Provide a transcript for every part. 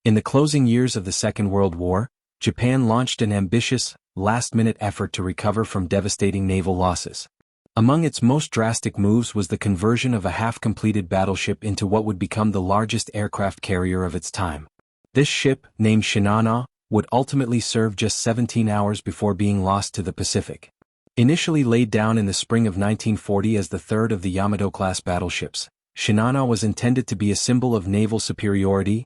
In the closing years of the Second World War, Japan launched an ambitious, last-minute effort to recover from devastating naval losses. Among its most drastic moves was the conversion of a half-completed battleship into what would become the largest aircraft carrier of its time. This ship, named Shinano, would ultimately serve just 17 hours before being lost to the Pacific. Initially laid down in the spring of 1940 as the third of the Yamato-class battleships, Shinano was intended to be a symbol of naval superiority,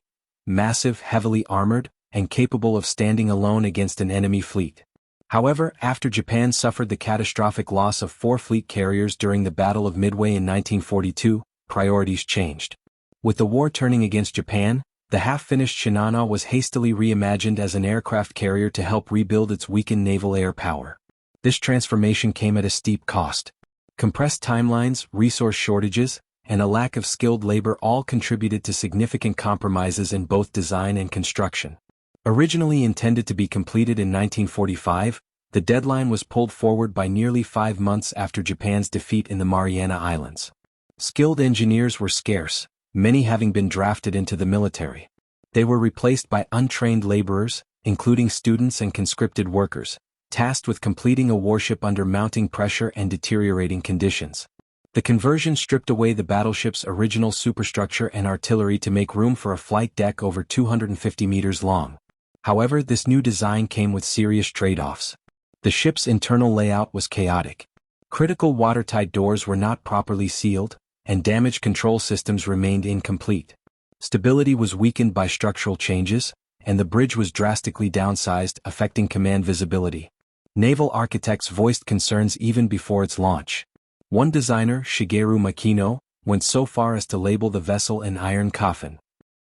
massive, heavily armored, and capable of standing alone against an enemy fleet. However, after Japan suffered the catastrophic loss of 4 fleet carriers during the Battle of Midway in 1942, priorities changed. With the war turning against Japan, the half-finished Shinano was hastily reimagined as an aircraft carrier to help rebuild its weakened naval air power. This transformation came at a steep cost. Compressed timelines, resource shortages, and a lack of skilled labor all contributed to significant compromises in both design and construction. Originally intended to be completed in 1945, the deadline was pulled forward by nearly 5 months after Japan's defeat in the Mariana Islands. Skilled engineers were scarce, many having been drafted into the military. They were replaced by untrained laborers, including students and conscripted workers, tasked with completing a warship under mounting pressure and deteriorating conditions. The conversion stripped away the battleship's original superstructure and artillery to make room for a flight deck over 250 meters long. However, this new design came with serious trade-offs. The ship's internal layout was chaotic. Critical watertight doors were not properly sealed, and damage control systems remained incomplete. Stability was weakened by structural changes, and the bridge was drastically downsized, affecting command visibility. Naval architects voiced concerns even before its launch. One designer, Shigeru Makino, went so far as to label the vessel an iron coffin.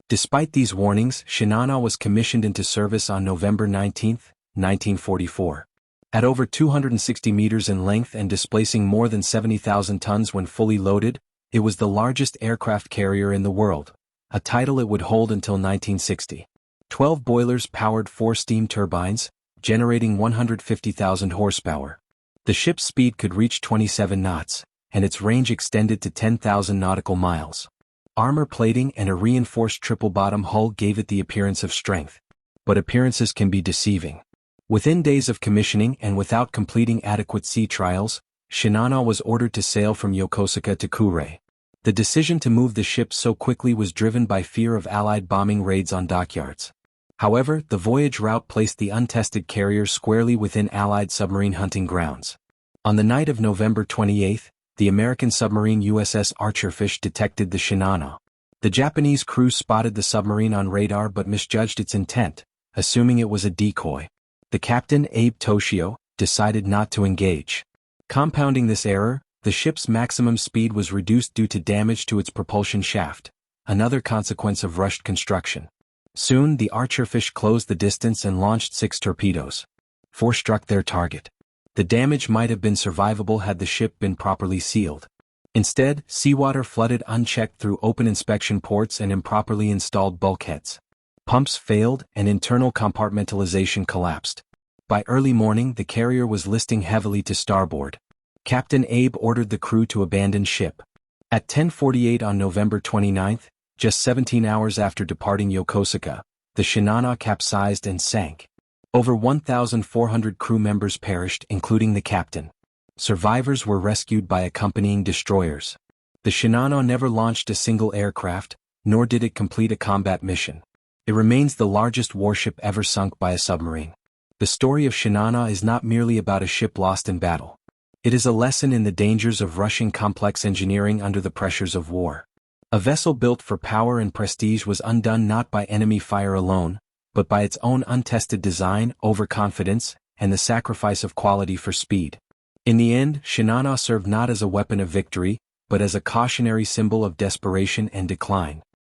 Despite these warnings, Shinano was commissioned into service on November 19, 1944. At over 260 meters in length and displacing more than 70,000 tons when fully loaded, it was the largest aircraft carrier in the world, a title it would hold until 1960. 12 boilers powered 4 steam turbines, generating 150,000 horsepower. The ship's speed could reach 27 knots, and its range extended to 10,000 nautical miles. Armor plating and a reinforced triple-bottom hull gave it the appearance of strength. But appearances can be deceiving. Within days of commissioning and without completing adequate sea trials, Shinano was ordered to sail from Yokosuka to Kure. The decision to move the ship so quickly was driven by fear of Allied bombing raids on dockyards. However, the voyage route placed the untested carrier squarely within Allied submarine hunting grounds. On the night of November 28, the American submarine USS Archerfish detected the Shinano. The Japanese crew spotted the submarine on radar but misjudged its intent, assuming it was a decoy. The captain, Abe Toshio, decided not to engage. Compounding this error, the ship's maximum speed was reduced due to damage to its propulsion shaft, another consequence of rushed construction. Soon, the Archerfish closed the distance and launched 6 torpedoes. 4 struck their target. The damage might have been survivable had the ship been properly sealed. Instead, seawater flooded unchecked through open inspection ports and improperly installed bulkheads. Pumps failed and internal compartmentalization collapsed. By early morning, the carrier was listing heavily to starboard. Captain Abe ordered the crew to abandon ship. At 10:48 on November 29, just 17 hours after departing Yokosuka, the Shinano capsized and sank. Over 1,400 crew members perished, including the captain. Survivors were rescued by accompanying destroyers. The Shinano never launched a single aircraft, nor did it complete a combat mission. It remains the largest warship ever sunk by a submarine. The story of Shinano is not merely about a ship lost in battle. It is a lesson in the dangers of rushing complex engineering under the pressures of war. A vessel built for power and prestige was undone not by enemy fire alone, but by its own untested design, overconfidence, and the sacrifice of quality for speed. In the end, Shinano served not as a weapon of victory, but as a cautionary symbol of desperation and decline.